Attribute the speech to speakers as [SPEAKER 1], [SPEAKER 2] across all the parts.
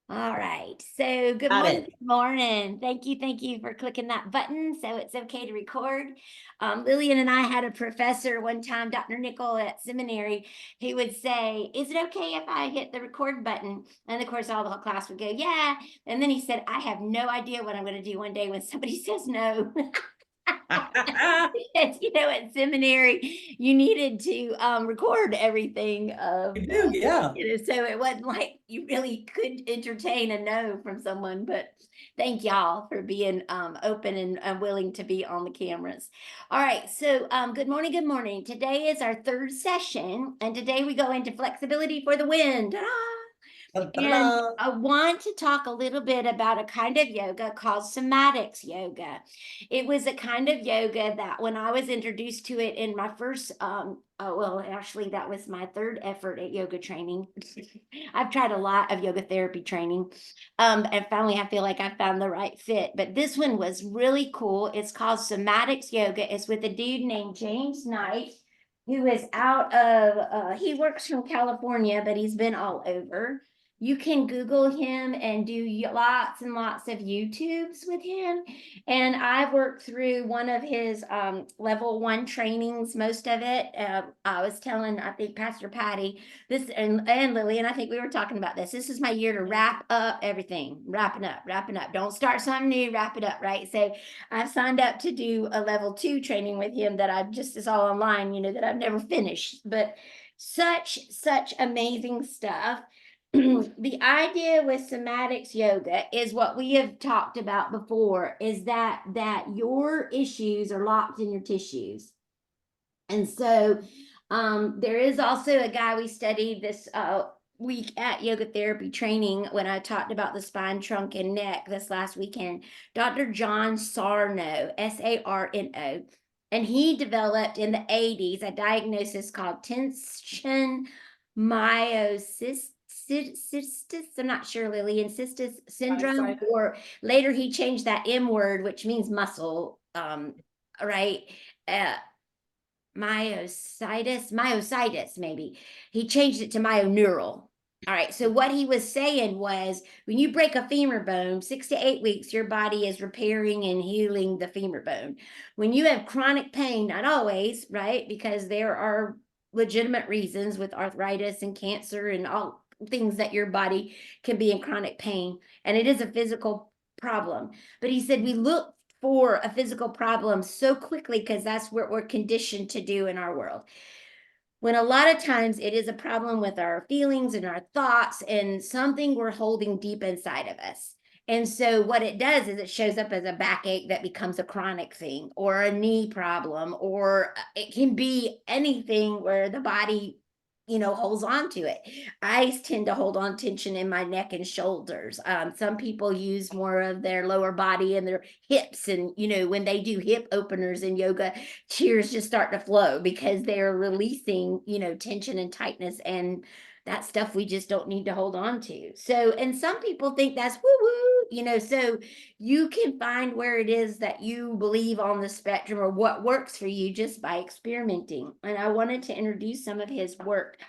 [SPEAKER 1] All right. So good
[SPEAKER 2] Got
[SPEAKER 1] morning.
[SPEAKER 2] it.
[SPEAKER 1] Good morning. Thank you for clicking that button. So it's okay to record. Lillian and I had a professor one time, Dr. Nickel at seminary, he would say, "Is it okay if I hit the record button?" And of course, all the whole class would go, "Yeah." And then he said, "I have no idea what I'm going to do one day when somebody says no." Because, at seminary, you needed to record everything of
[SPEAKER 2] You do, yeah.
[SPEAKER 1] so it wasn't like you really could entertain a no from someone. But thank y'all for being open and willing to be on the cameras. All right, so good morning, good morning. Today is our third session, and today we go into flexibility for the win. Ta-da! And
[SPEAKER 2] Da-da-da.
[SPEAKER 1] I want to talk a little bit about a kind of yoga called somatics yoga. It was a kind of yoga that when I was introduced to it in my first, well, actually, that was my third effort at yoga training. I've tried a lot of yoga therapy training, and finally, I feel like I found the right fit. But this one was really cool. It's called somatics yoga. It's with a dude named James Knight, who is out of, he works from California, but he's been all over. You can Google him and do lots and lots of YouTubes with him. And I've worked through one of his level one trainings, most of it. I was telling, I think, Pastor Patty, this and Lily, and I think we were talking about this. This is my year to wrap up everything, wrapping up, wrapping up. Don't start something new, wrap it up, right? So I've signed up to do a level two training with him that I just is all online, that I've never finished. But such amazing stuff. The idea with somatics yoga is what we have talked about before, is that your issues are locked in your tissues. And so there is also a guy we studied this week at yoga therapy training when I talked about the spine, trunk, and neck this last weekend, Dr. John Sarno, Sarno. And he developed in the 80s a diagnosis called tension myositis. I'm not sure, Lillian, cystis syndrome, or later he changed that M word, which means muscle, right? Uh, myositis, maybe. He changed it to myoneural. All right. So what he was saying was when you break a femur bone, 6 to 8 weeks, your body is repairing and healing the femur bone. When you have chronic pain, not always, right? Because there are legitimate reasons with arthritis and cancer and all things that your body can be in chronic pain. And it is a physical problem. But he said we look for a physical problem so quickly because that's what we're conditioned to do in our world. When a lot of times it is a problem with our feelings and our thoughts and something we're holding deep inside of us. And so what it does is it shows up as a backache that becomes a chronic thing, or a knee problem, or it can be anything where the body holds on to it. I tend to hold on tension in my neck and shoulders. Some people use more of their lower body and their hips, and when they do hip openers in yoga, tears just start to flow because they're releasing tension and tightness, and that stuff we just don't need to hold on to. So, and some people think that's woo woo, so you can find where it is that you believe on the spectrum or what works for you just by experimenting. And I wanted to introduce some of his work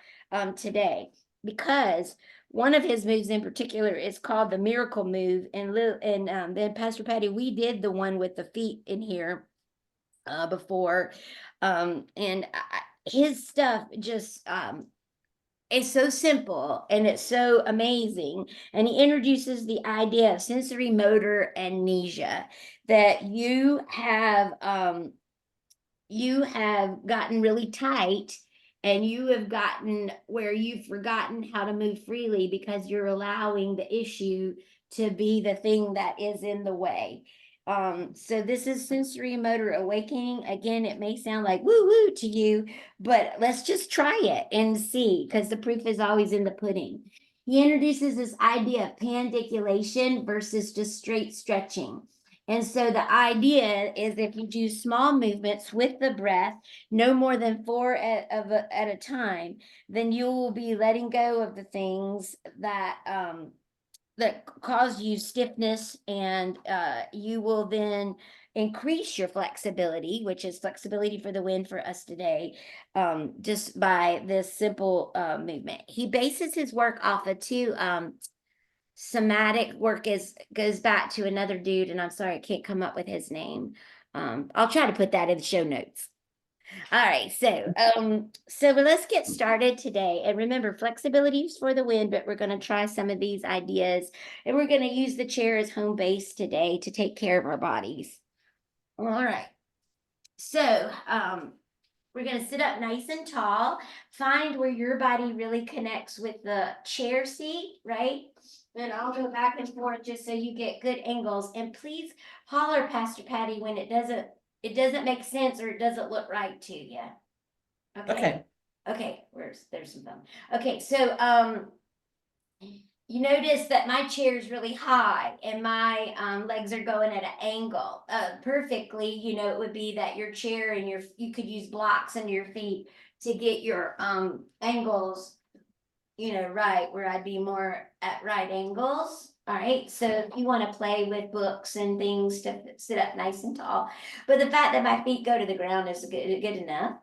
[SPEAKER 1] today, because one of his moves in particular is called the miracle move. And then Pastor Patty, we did the one with the feet in here before. And his stuff just it's so simple and it's so amazing. And he introduces the idea of sensory motor amnesia, that you have gotten really tight, and you have gotten where you've forgotten how to move freely because you're allowing the issue to be the thing that is in the way. So this is sensory motor awakening. Again, it may sound like woo woo to you, but let's just try it and see, because the proof is always in the pudding. He introduces this idea of pandiculation versus just straight stretching. And so the idea is, if you do small movements with the breath, no more than four at a time, then you will be letting go of the things that cause you stiffness, and you will then increase your flexibility, which is flexibility for the win for us today, just by this simple movement. He bases his work off of two somatic work goes back to another dude, and I'm sorry I can't come up with his name. I'll try to put that in the show notes. All right, so let's get started today. And remember, flexibility is for the win, but we're going to try some of these ideas, and we're going to use the chair as home base today to take care of our bodies. All right. So, we're going to sit up nice and tall. Find where your body really connects with the chair seat, right? And I'll go back and forth just so you get good angles. And please holler, Pastor Patty, when it doesn't make sense or it doesn't look right to you. Okay. Okay. There's some fun. Okay, so you notice that my chair is really high and my legs are going at an angle. Perfectly, it would be that your chair and you could use blocks under your feet to get your angles, right, where I'd be more at right angles. All right, so if you want to play with books and things to sit up nice and tall, but the fact that my feet go to the ground is good enough.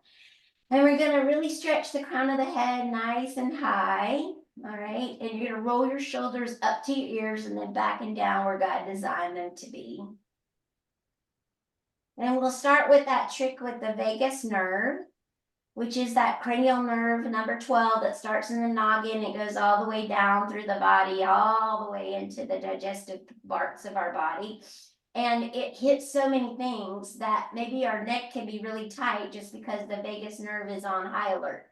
[SPEAKER 1] And we're going to really stretch the crown of the head nice and high. All right. And you're going to roll your shoulders up to your ears and then back and down where God designed them to be. And we'll start with that trick with the vagus nerve, which is that cranial nerve number 12 that starts in the noggin. It goes all the way down through the body, all the way into the digestive parts of our body. And it hits so many things that maybe our neck can be really tight just because the vagus nerve is on high alert.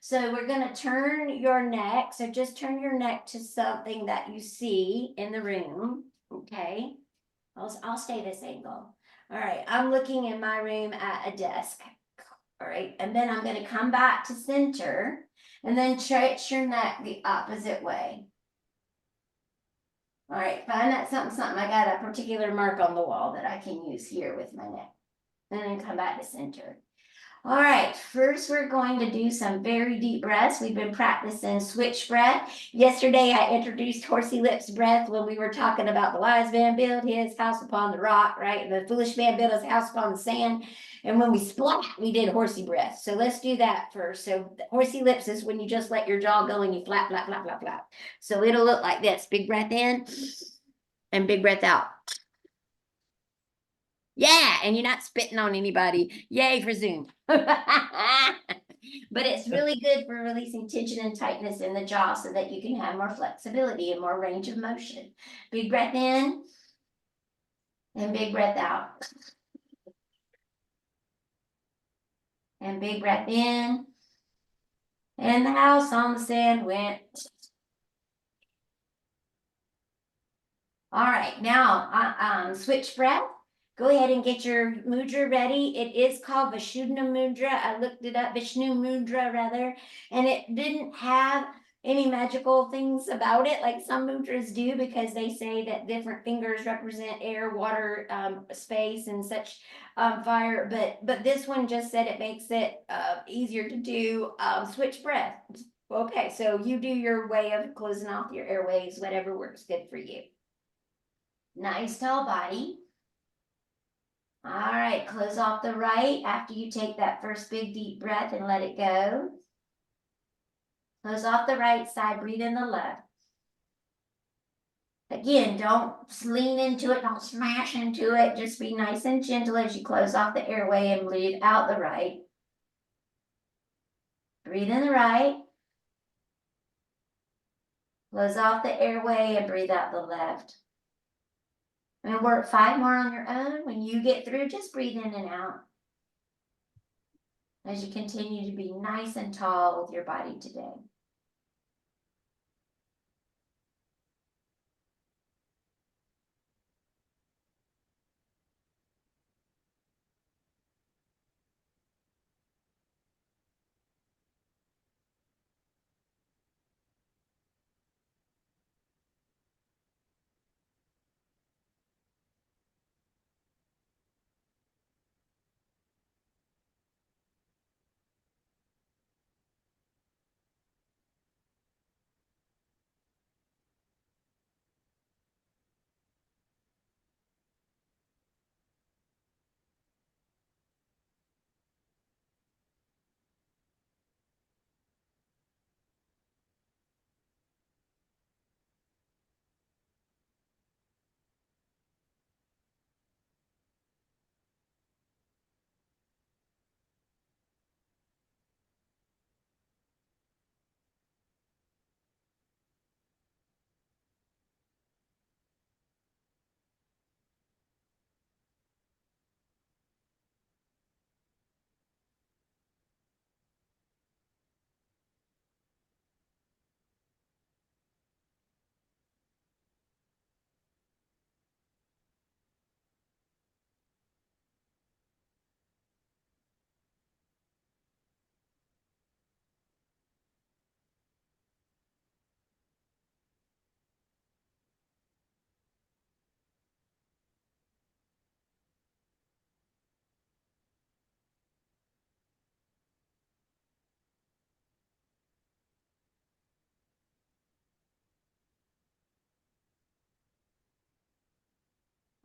[SPEAKER 1] So we're going to turn your neck. So just turn your neck to something that you see in the room. Okay. I'll stay this angle. All right. I'm looking in my room at a desk. All right. And then I'm going to come back to center and then stretch your neck the opposite way. All right, find that something. I got a particular mark on the wall that I can use here with my neck. And then come back to center. All right, first we're going to do some very deep breaths. We've been practicing switch breath. Yesterday I introduced horsey lips breath when we were talking about the wise man built his house upon the rock, right? And the foolish man built his house upon the sand. And when we splat, we did horsey breath. So let's do that first. So horsey lips is when you just let your jaw go and you flap, flap, flap, flap, flap. So it'll look like this. Big breath in and big breath out. Yeah, and you're not spitting on anybody. Yay for Zoom. But it's really good for releasing tension and tightness in the jaw so that you can have more flexibility and more range of motion. Big breath in and big breath out. And big breath in. And the house on the sand went. All right, now switch breath. Go ahead and get your mudra ready. It is called Vishnu Mudra. I looked it up, Vishnu Mudra rather, and it didn't have any magical things about it like some mudras do because they say that different fingers represent air, water, space, and such fire. But this one just said it makes it easier to do switch breath. Okay, so you do your way of closing off your airways, whatever works good for you. Nice tall body. All right, close off the right after you take that first big deep breath and let it go. Close off the right side, breathe in the left. Again, don't lean into it, don't smash into it. Just be nice and gentle as you close off the airway and breathe out the right. Breathe in the right. Close off the airway and breathe out the left. And work 5 more on your own. When you get through, just breathe in and out as you continue to be nice and tall with your body today.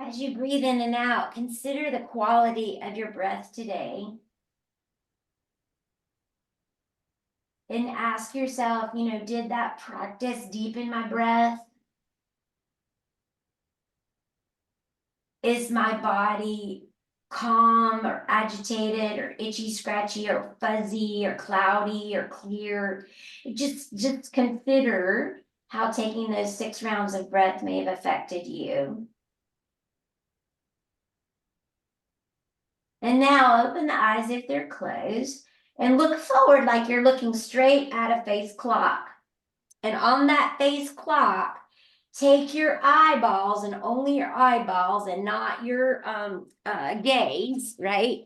[SPEAKER 1] As you breathe in and out, consider the quality of your breath today. And ask yourself, did that practice deepen my breath? Is my body calm or agitated or itchy, scratchy or fuzzy or cloudy or clear? Just consider how taking those 6 rounds of breath may have affected you. And now open the eyes if they're closed and look forward like you're looking straight at a face clock. And on that face clock, take your eyeballs and only your eyeballs and not your gaze, right?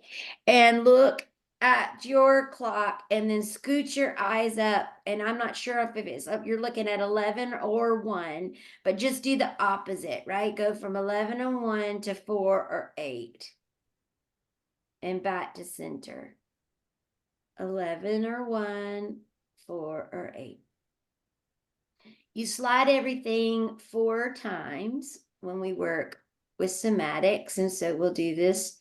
[SPEAKER 1] And look at your clock and then scoot your eyes up. And I'm not sure if it's up, you're looking at 11 or 1, but just do the opposite, right? Go from 11 and 1 to 4 or 8 and back to center. 11 or 1, 4 or 8. You slide everything 4 times when we work with somatics. And so we'll do this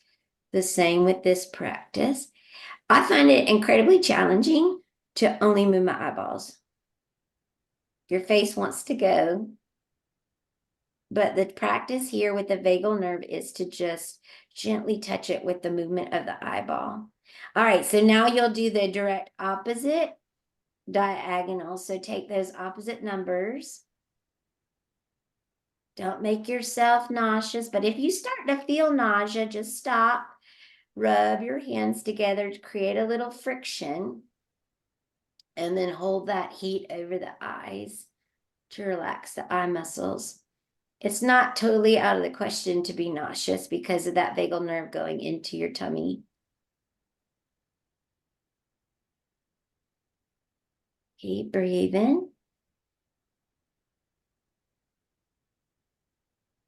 [SPEAKER 1] the same with this practice. I find it incredibly challenging to only move my eyeballs. Your face wants to go. But the practice here with the vagal nerve is to just gently touch it with the movement of the eyeball. All right, so now you'll do the direct opposite diagonal. So take those opposite numbers. Don't make yourself nauseous, but if you start to feel nausea, just stop, rub your hands together to create a little friction, and then hold that heat over the eyes to relax the eye muscles. It's not totally out of the question to be nauseous because of that vagal nerve going into your tummy. Keep breathing.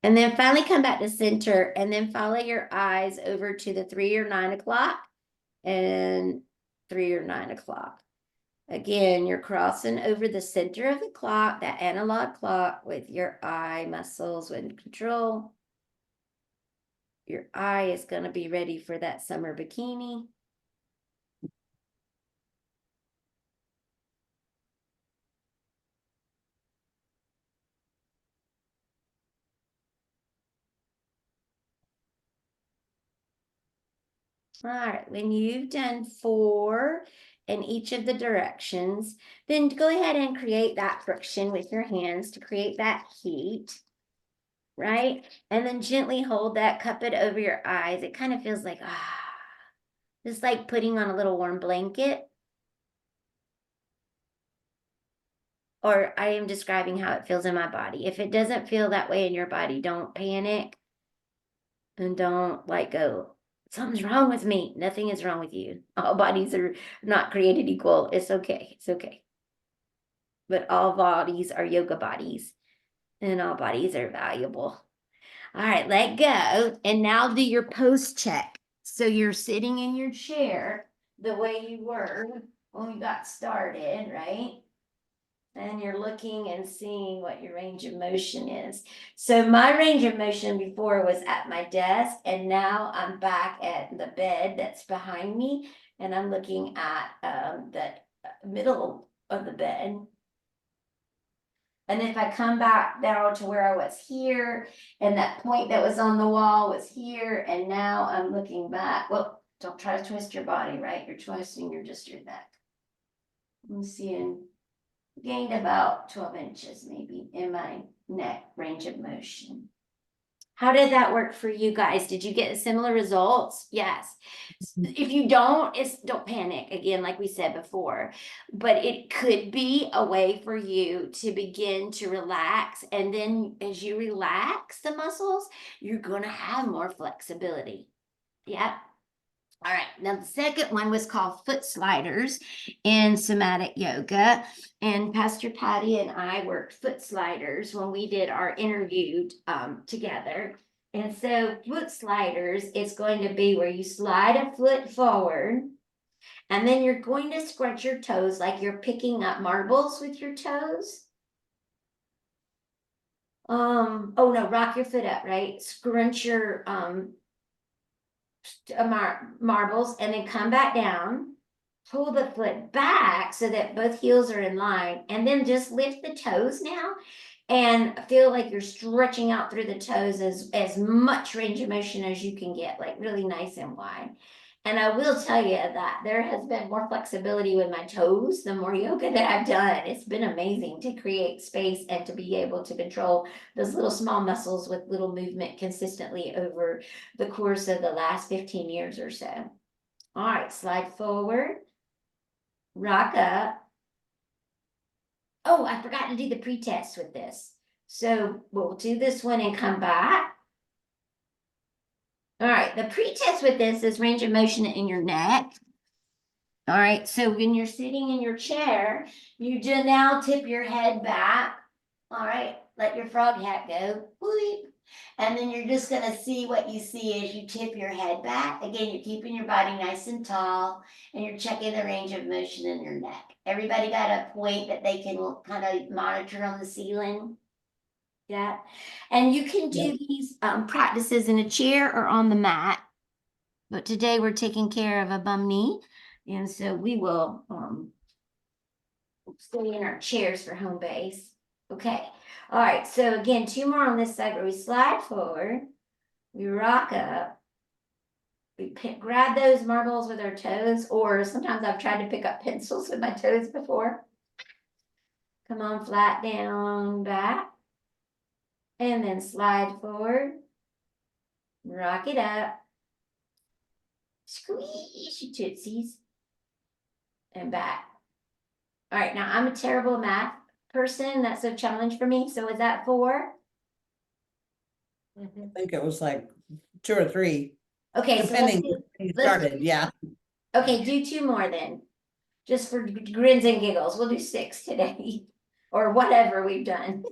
[SPEAKER 1] And then finally come back to center and then follow your eyes over to the 3 or 9 o'clock and 3 or 9 o'clock. Again, you're crossing over the center of the clock, that analog clock, with your eye muscles in control. Your eye is going to be ready for that summer bikini. All right, when you've done 4 in each of the directions, then go ahead and create that friction with your hands to create that heat, right? And then gently hold that, cup it over your eyes. It kind of feels like, just like putting on a little warm blanket. Or I am describing how it feels in my body. If it doesn't feel that way in your body, don't panic and don't go, something's wrong with me. Nothing is wrong with you. All bodies are not created equal. It's okay. It's okay. But all bodies are yoga bodies and all bodies are valuable. All right, let go. And now do your pose check. So you're sitting in your chair the way you were when we got started, right? And you're looking and seeing what your range of motion is. So my range of motion before was at my desk, and now I'm back at the bed that's behind me, and I'm looking at the middle of the bed. And if I come back down to where I was here, and that point that was on the wall was here, and now I'm looking back. Well, don't try to twist your body, right? You're twisting your neck. I'm seeing gained about 12 inches maybe in my neck range of motion. How did that work for you guys? Did you get similar results? Yes. If you don't panic again, like we said before, but it could be a way for you to begin to relax. And then as you relax the muscles, you're going to have more flexibility. Yep. All right, now the second one was called foot sliders in somatic yoga. And Pastor Patty and I worked foot sliders when we did our interview together. And so foot sliders is going to be where you slide a foot forward, and then you're going to scrunch your toes like you're picking up marbles with your toes. Oh no, rock your foot up, right? Scrunch your marbles and then come back down. Pull the foot back so that both heels are in line, and then just lift the toes now and feel like you're stretching out through the toes as much range of motion as you can get, like really nice and wide. And I will tell you that there has been more flexibility with my toes the more yoga that I've done. It's been amazing to create space and to be able to control those little small muscles with little movement consistently over the course of the last 15 years or so. All right, slide forward, rock up. Oh, I forgot to do the pre-test with this. So we'll do this one and come back. All right, the pre-test with this is range of motion in your neck. All right, so when you're sitting in your chair, you do now tip your head back. All right, let your frog hat go. Weep. And then you're just gonna see what you see as you tip your head back. Again, you're keeping your body nice and tall, and you're checking the range of motion in your neck. Everybody got a point that they can kind of monitor on the ceiling? Yeah, and you can do these practices in a chair or on the mat. But today we're taking care of a bum knee, and so we will stay in our chairs for home base. Okay. All right. So again, two more on this side where we slide forward, we rock up, we grab those marbles with our toes, or sometimes I've tried to pick up pencils with my toes before. Come on, flat down, back, and then slide forward, rock it up, squeeze your tootsies, and back. All right, now I'm a terrible math person. That's a challenge for me. So is that 4?
[SPEAKER 2] I think it was like 2 or 3,
[SPEAKER 1] Okay,
[SPEAKER 2] depending
[SPEAKER 1] so
[SPEAKER 2] when you started, yeah.
[SPEAKER 1] Okay, do 2 more then. Just for grins and giggles. We'll do 6 today. Or whatever we've done.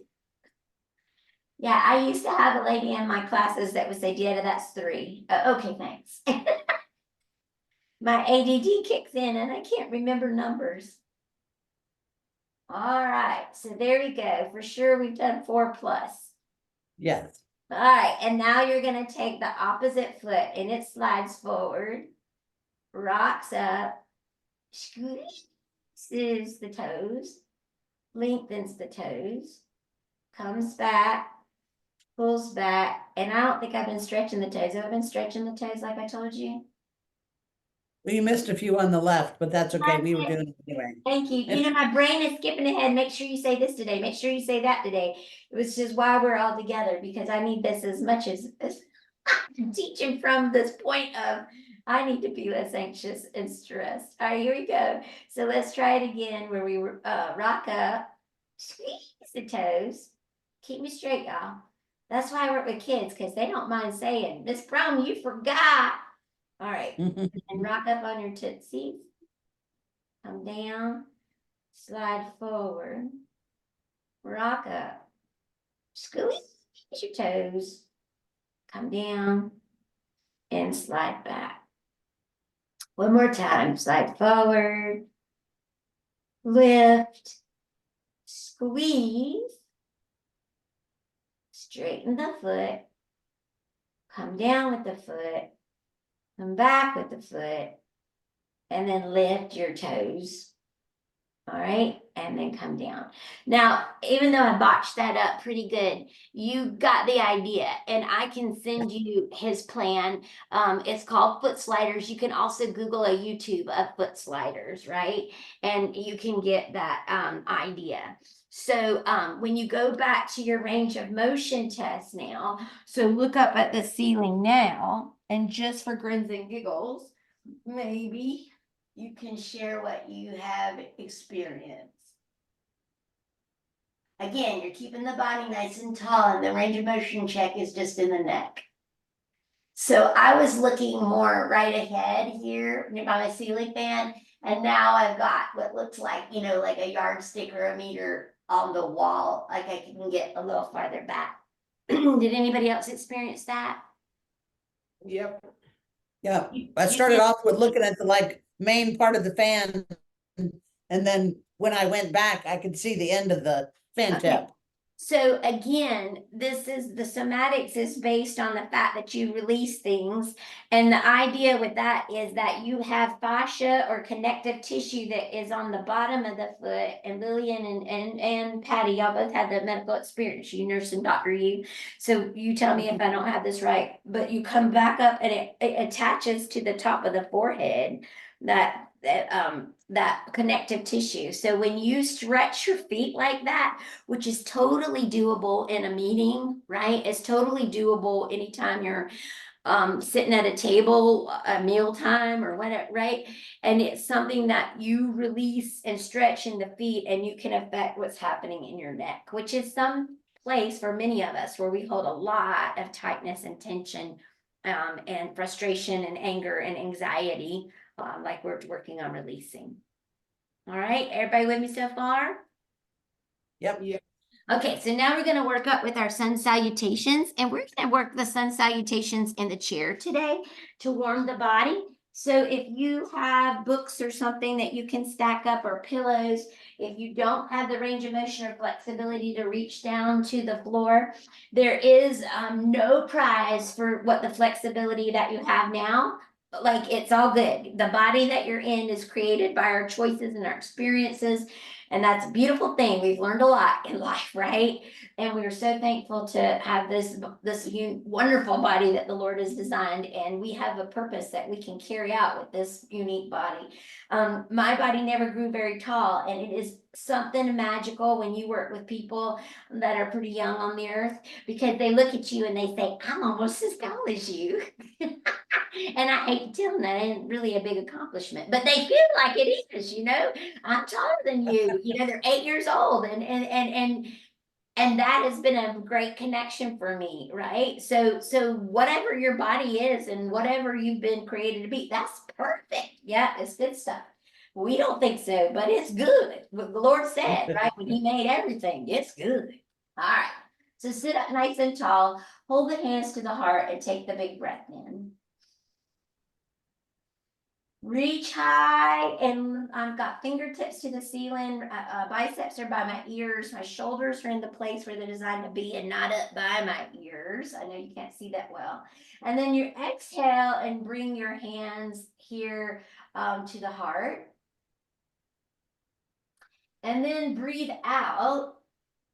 [SPEAKER 1] Yeah, I used to have a lady in my classes that would say, Dieta, that's 3. Okay, thanks. My ADD kicks in and I can't remember numbers. All right, so there we go. For sure, we've done 4 plus.
[SPEAKER 2] Yes.
[SPEAKER 1] All right, and now you're going to take the opposite foot and it slides forward, rocks up, squeezes the toes, lengthens the toes, comes back, pulls back, and I don't think I've been stretching the toes. Have I been stretching the toes like I told you?
[SPEAKER 2] Well, you missed a few on the left, but that's okay. We were doing it anyway.
[SPEAKER 1] Thank you. You know, my brain is skipping ahead. Make sure you say this today. Make sure you say that today. Which is why we're all together, because I need this as much as teaching from this point of I need to be less anxious and stressed. All right, here we go. So let's try it again where we rock up, squeeze the toes. Keep me straight, y'all. That's why I work with kids, because they don't mind saying, Miss Brown, you forgot. All right, and rock up on your tootsies. Come down, slide forward, rock up, squeeze your toes, come down, and slide back. One more time, slide forward, lift, squeeze, straighten the foot, come down with the foot, come back with the foot, and then lift your toes. All right, and then come down. Now, even though I botched that up pretty good, you got the idea, and I can send you his plan. It's called foot sliders. You can also Google a YouTube of foot sliders, right? And you can get that idea. So when you go back to your range of motion test now, so look up at the ceiling now, and just for grins and giggles, maybe you can share what you have experienced. Again, you're keeping the body nice and tall, and the range of motion check is just in the neck. So I was looking more right ahead here by my ceiling fan, and now I've got what looks like, you know, like a yardstick or a meter on the wall, like I can get a little farther back. Did anybody else experience that?
[SPEAKER 2] Yep. Yeah, I started off with looking at the like main part of the fan, and then when I went back, I could see the end of the fan tip.
[SPEAKER 1] So again, this is the somatics is based on the fact that you release things. And the idea with that is that you have fascia or connective tissue that is on the bottom of the foot. And Lillian and Patty, y'all both had the medical experience, you nurse and doctor, you. So you tell me if I don't have this right, but you come back up and it attaches to the top of the forehead, that connective tissue. So when you stretch your feet like that, which is totally doable in a meeting, right? It's totally doable anytime you're sitting at a table, a mealtime or whatever, right? And it's something that you release and stretch in the feet, and you can affect what's happening in your neck, which is some place for many of us where we hold a lot of tightness and tension, and frustration and anger and anxiety, like we're working on releasing. All right, everybody with me so far?
[SPEAKER 2] Yep.
[SPEAKER 3] Yeah.
[SPEAKER 1] Okay, so now we're going to work up with our sun salutations, and we're going to work the sun salutations in the chair today to warm the body. So if you have books or something that you can stack up, or pillows, if you don't have the range of motion or flexibility to reach down to the floor, there is no prize for what the flexibility that you have now. Like, it's all good. The body that you're in is created by our choices and our experiences. And that's a beautiful thing. We've learned a lot in life, right? And we are so thankful to have this wonderful body that the Lord has designed. And we have a purpose that we can carry out with this unique body. My body never grew very tall, and it is something magical when you work with people that are pretty young on the earth, because they look at you and they say, I'm almost as tall as you. And I hate to tell them that ain't really a big accomplishment, but they feel like it is, I'm taller than you. They're 8 years old, and that has been a great connection for me, right? So whatever your body is and whatever you've been created to be, that's perfect. Yeah, it's good stuff. We don't think so, but it's good. What the Lord said, right? When He made everything, it's good. All right. So sit up nice and tall, hold the hands to the heart, and take the big breath in. Reach high, and I've got fingertips to the ceiling, biceps are by my ears, my shoulders are in the place where they're designed to be and not up by my ears. I know you can't see that well. And then you exhale and bring your hands here to the heart. And then breathe out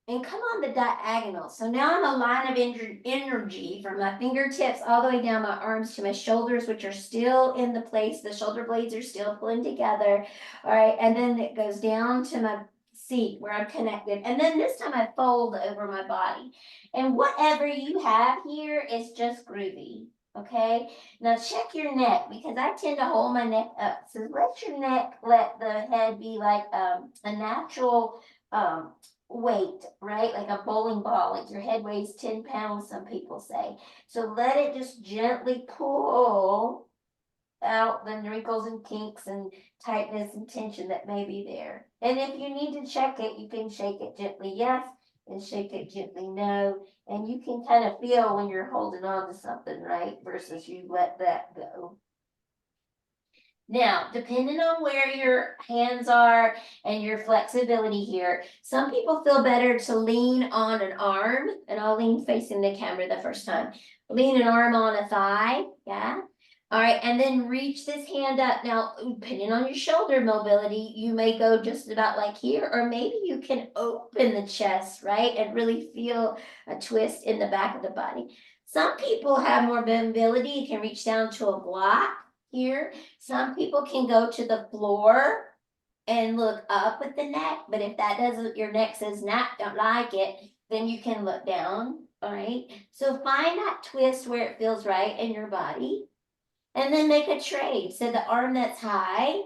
[SPEAKER 1] and come on the diagonal. So now I'm a line of energy from my fingertips all the way down my arms to my shoulders, which are still in the place. The shoulder blades are still pulling together. All right. And then it goes down to my seat where I'm connected. And then this time I fold over my body. And whatever you have here is just groovy. Okay. Now check your neck, because I tend to hold my neck up. So let your neck, let the head be like a natural weight, right? Like a bowling ball, like your head weighs 10 pounds, some people say. So let it just gently pull out the wrinkles and kinks and tightness and tension that may be there. And if you need to check it, you can shake it gently yes, and shake it gently no. And you can kind of feel when you're holding on to something, right? Versus you let that go. Now, depending on where your hands are and your flexibility here, some people feel better to lean on an arm, and I'll lean facing the camera the first time. Lean an arm on a thigh, yeah. All right, and then reach this hand up. Now, depending on your shoulder mobility, you may go just about like here, or maybe you can open the chest, right? And really feel a twist in the back of the body. Some people have more mobility, can reach down to a block here. Some people can go to the floor and look up with the neck, but if that doesn't, your neck says, nah, don't like it, then you can look down. All right. So find that twist where it feels right in your body, and then make a trade. So the arm that's high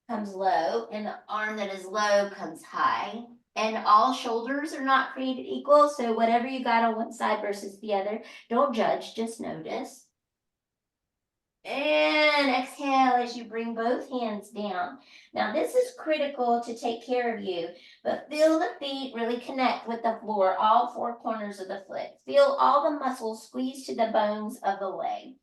[SPEAKER 1] comes low, and the arm that is low comes high. And all shoulders are not created equal. So whatever you got on one side versus the other, don't judge, just notice. And exhale as you bring both hands down. Now this is critical to take care of you, but feel the feet really connect with the floor, all four corners of the foot. Feel all the muscles squeeze to the bones of the leg.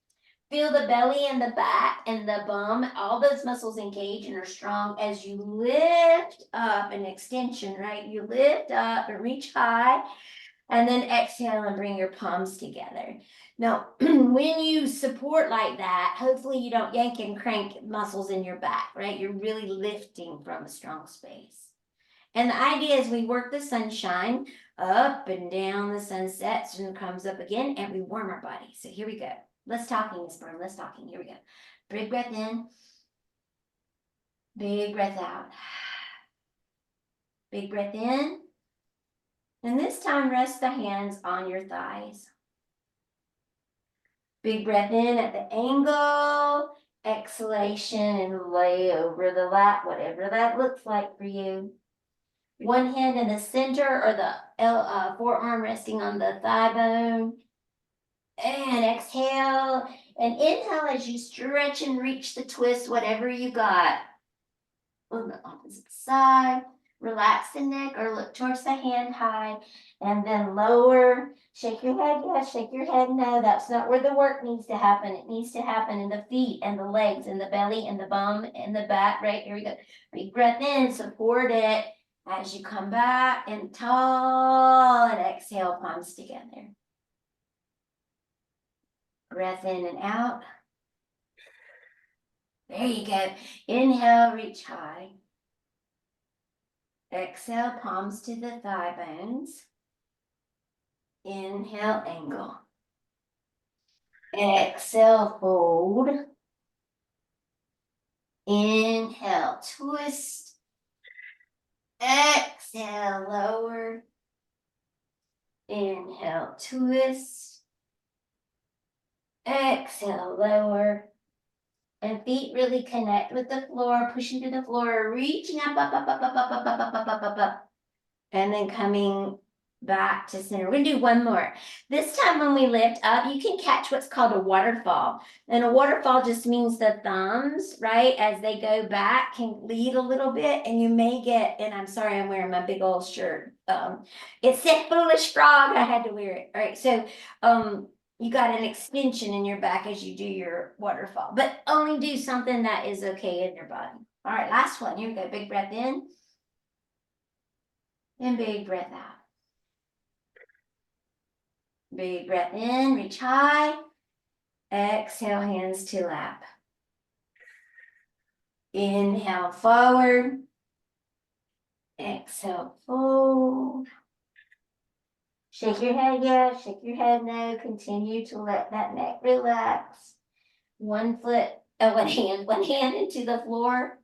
[SPEAKER 1] Feel the belly and the back and the bum, all those muscles engage and are strong as you lift up an extension, right? You lift up and reach high. And then exhale and bring your palms together. Now, when you support like that, hopefully you don't yank and crank muscles in your back, right? You're really lifting from a strong space. And the idea is we work the sunshine up and down, the sun sets and comes up again, and we warm our body. So here we go. Less talking, Miss Byrne, less talking. Here we go. Big breath in. Big breath out. Big breath in. And this time, rest the hands on your thighs. Big breath in at the angle. Exhalation and lay over the lap, whatever that looks like for you. One hand in the center or the forearm resting on the thigh bone. And exhale and inhale as you stretch and reach the twist, whatever you got. On the opposite side, relax the neck or look towards the hand high, and then lower. Shake your head, yes, shake your head, no. That's not where the work needs to happen. It needs to happen in the feet and the legs and the belly and the bum and the back. Right, here we go. Big breath in, support it as you come back and tall, and exhale, palms together. Breath in and out. There you go. Inhale, reach high. Exhale, palms to the thigh bones. Inhale, angle. Exhale, fold. Inhale, twist. Exhale, lower. Inhale, twist. Exhale, lower. And feet really connect with the floor, pushing to the floor, reaching up, up, up, up, up, up, up, up, up, up, up, up, up. And then coming back to center. We're gonna do one more. This time when we lift up, you can catch what's called a waterfall. And a waterfall just means the thumbs, right, as they go back can lead a little bit, and you may get, and I'm sorry, I'm wearing my big old shirt. It said foolish frog, I had to wear it. All right, so you got an extension in your back as you do your waterfall, but only do something that is okay in your body. All right, last one. Here we go. Big breath in. And big breath out. Big breath in, reach high. Exhale, hands to lap. Inhale, forward. Exhale, fold. Shake your head, yes. Shake your head, no. Continue to let that neck relax. One hand into the floor.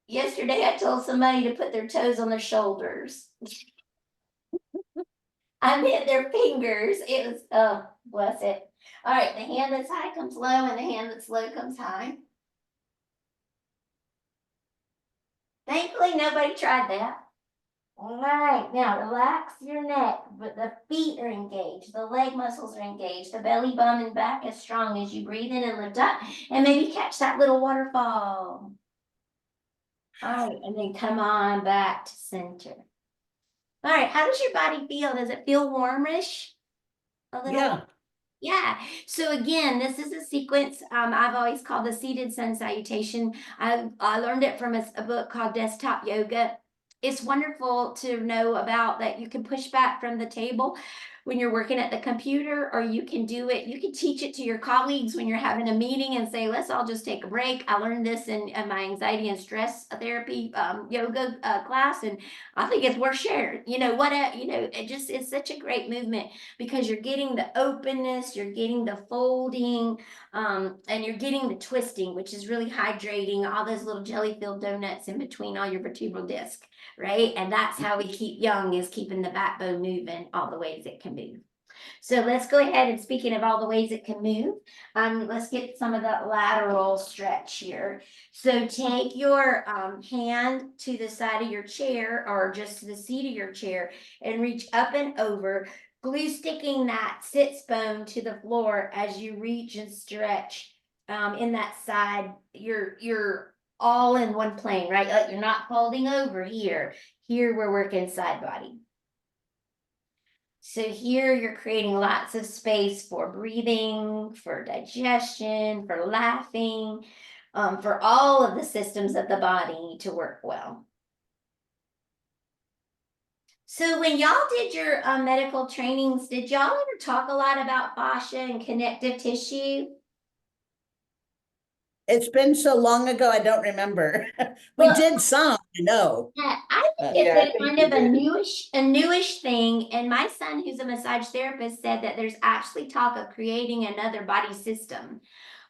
[SPEAKER 1] Yesterday, I told somebody to put their toes on their shoulders. I meant their fingers. It was, oh, bless it. All right, the hand that's high comes low, and the hand that's low comes high. Thankfully, nobody tried that. All right, now relax your neck, but the feet are engaged, the leg muscles are engaged, the belly, bum, and back is strong as you breathe in and lift up, and maybe catch that little waterfall. All right, and then come on back to center. All right, how does your body feel? Does it feel warmish? A little?
[SPEAKER 2] Yeah.
[SPEAKER 1] Yeah. So again, this is a sequence I've always called the seated sun salutation. I learned it from a book called Desktop Yoga. It's wonderful to know about that you can push back from the table when you're working at the computer, or you can do it, you can teach it to your colleagues when you're having a meeting and say, let's all just take a break. I learned this in my anxiety and stress therapy yoga class, and I think it's worth sharing. It's such a great movement because you're getting the openness, you're getting the folding, and you're getting the twisting, which is really hydrating all those little jelly-filled donuts in between all your vertebral disc, right? And that's how we keep young, is keeping the backbone moving all the ways it can move. So let's go ahead, and speaking of all the ways it can move, let's get some of that lateral stretch here. So take your hand to the side of your chair, or just to the seat of your chair, and reach up and over, glue sticking that sits bone to the floor as you reach and stretch in that side. You're all in one plane, right? Like you're not folding over here. Here we're working side body. So here you're creating lots of space for breathing, for digestion, for laughing, for all of the systems of the body to work well. So when y'all did your medical trainings, did y'all ever talk a lot about fascia and connective tissue?
[SPEAKER 2] It's been so long ago, I don't remember. We
[SPEAKER 1] Well,
[SPEAKER 2] did some, I know.
[SPEAKER 1] yeah, I think
[SPEAKER 2] But
[SPEAKER 1] it's
[SPEAKER 3] Yeah, I
[SPEAKER 1] a
[SPEAKER 3] think
[SPEAKER 1] kind
[SPEAKER 3] we
[SPEAKER 1] of a
[SPEAKER 3] did.
[SPEAKER 1] newish thing. And my son, who's a massage therapist, said that there's actually talk of creating another body system.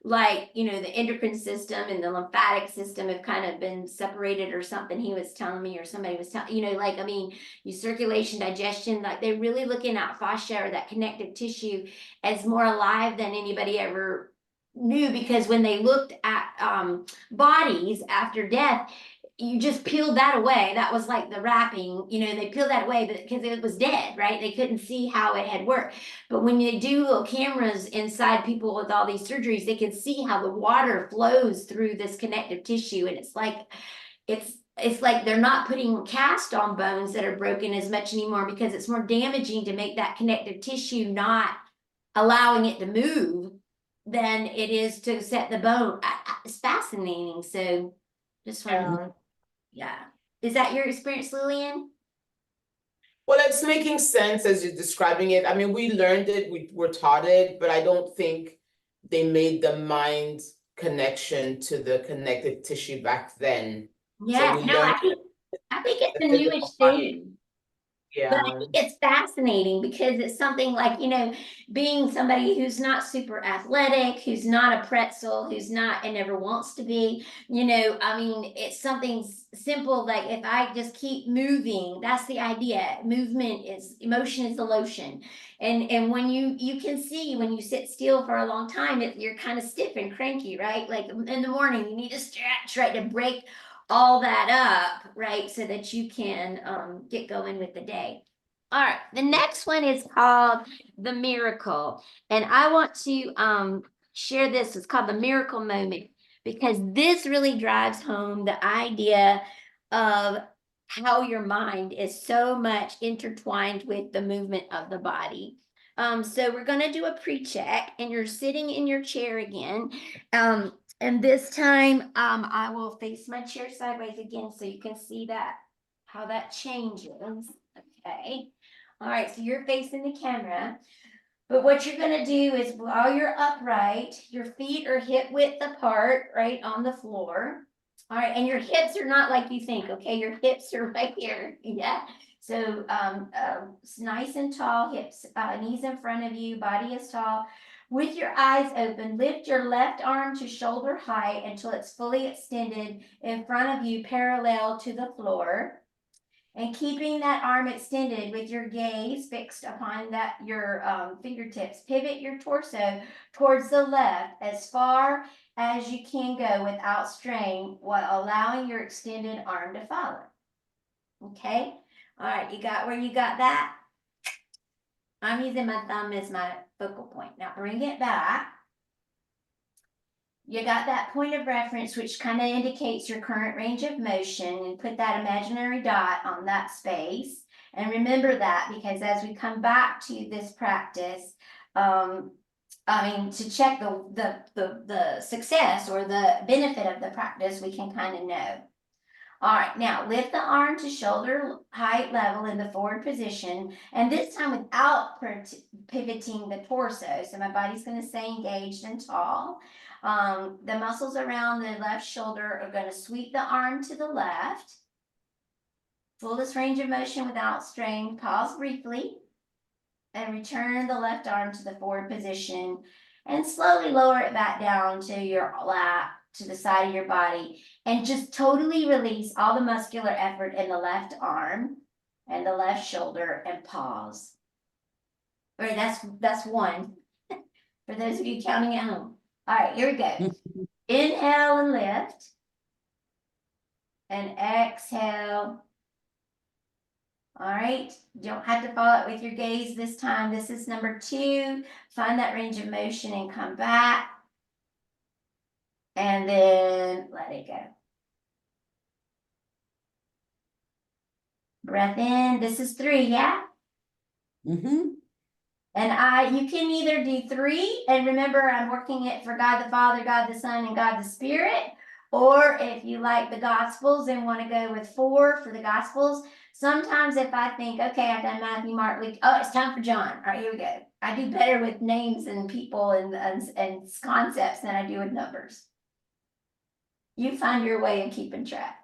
[SPEAKER 1] Like, the endocrine system and the lymphatic system have kind of been separated or something. He was telling me, or somebody was telling, like, I mean, your circulation, digestion, like they're really looking at fascia or that connective tissue as more alive than anybody ever knew, because when they looked at bodies after death, you just peeled that away. That was like the wrapping, they peeled that away because it was dead, right? They couldn't see how it had worked. But when they do little cameras inside people with all these surgeries, they can see how the water flows through this connective tissue. And it's like they're not putting cast on bones that are broken as much anymore, because it's more damaging to make that connective tissue not allowing it to move than it is to set the bone. It's fascinating. So just wanted yeah. Is that your experience, Lillian?
[SPEAKER 3] Well, it's making sense as you're describing it. I mean, we learned it, we were taught it, but I don't think they made the mind connection to the connective tissue back then. So
[SPEAKER 1] Yeah,
[SPEAKER 3] we
[SPEAKER 1] no,
[SPEAKER 3] learned
[SPEAKER 1] I think it's
[SPEAKER 3] the
[SPEAKER 1] a newish
[SPEAKER 3] physical body.
[SPEAKER 1] thing. But I
[SPEAKER 3] Yeah.
[SPEAKER 1] think it's fascinating because it's something like, being somebody who's not super athletic, who's not a pretzel, who's not and never wants to be, I mean, it's something simple. Like if I just keep moving, that's the idea. Motion is the lotion. And when you can see when you sit still for a long time, you're kind of stiff and cranky, right? Like in the morning, you need to stretch, right, to break all that up, right, so that you can get going with the day. All right, the next one is called the miracle, and I want to share this. It's called the miracle moment, because this really drives home the idea of how your mind is so much intertwined with the movement of the body. So we're going to do a pre-check, and you're sitting in your chair again. And this time, I will face my chair sideways again so you can see how that changes. Okay. All right, so you're facing the camera. But what you're gonna do is, while you're upright, your feet are hip width apart, right on the floor. All right, and your hips are not like you think, okay? Your hips are right here, yeah? So it's nice and tall, hips, knees in front of you, body is tall. With your eyes open, lift your left arm to shoulder height until it's fully extended in front of you, parallel to the floor. And keeping that arm extended with your gaze fixed upon your fingertips, pivot your torso towards the left as far as you can go without strain, while allowing your extended arm to follow. Okay. All right. You got where you got that? I'm using my thumb as my focal point. Now bring it back. You got that point of reference, which kind of indicates your current range of motion, and put that imaginary dot on that space. And remember that, because as we come back to this practice, to check the success or the benefit of the practice, we can kind of know. All right, now lift the arm to shoulder height level in the forward position, and this time without pivoting the torso. So my body's going to stay engaged and tall. The muscles around the left shoulder are going to sweep the arm to the left. Fullest range of motion without strain. Pause briefly and return the left arm to the forward position, and slowly lower it back down to your lap, to the side of your body, and just totally release all the muscular effort in the left arm and the left shoulder, and pause. All right, that's one. For those of you counting at home. All right, here we go. Inhale and lift. And exhale. All right, don't have to follow it with your gaze this time. This is number 2. Find that range of motion and come back. And then let it go. Breath in. This is 3, yeah?
[SPEAKER 2] Mm-hmm.
[SPEAKER 1] And you can either do 3, and remember, I'm working it for God the Father, God the Son, and God the Spirit. Or if you like the Gospels and want to go with 4 for the Gospels, Sometimes if I think, okay, I've done Matthew, Mark, Luke, oh, it's time for John. All right, here we go. I do better with names and people and concepts than I do with numbers. You find your way in keeping track.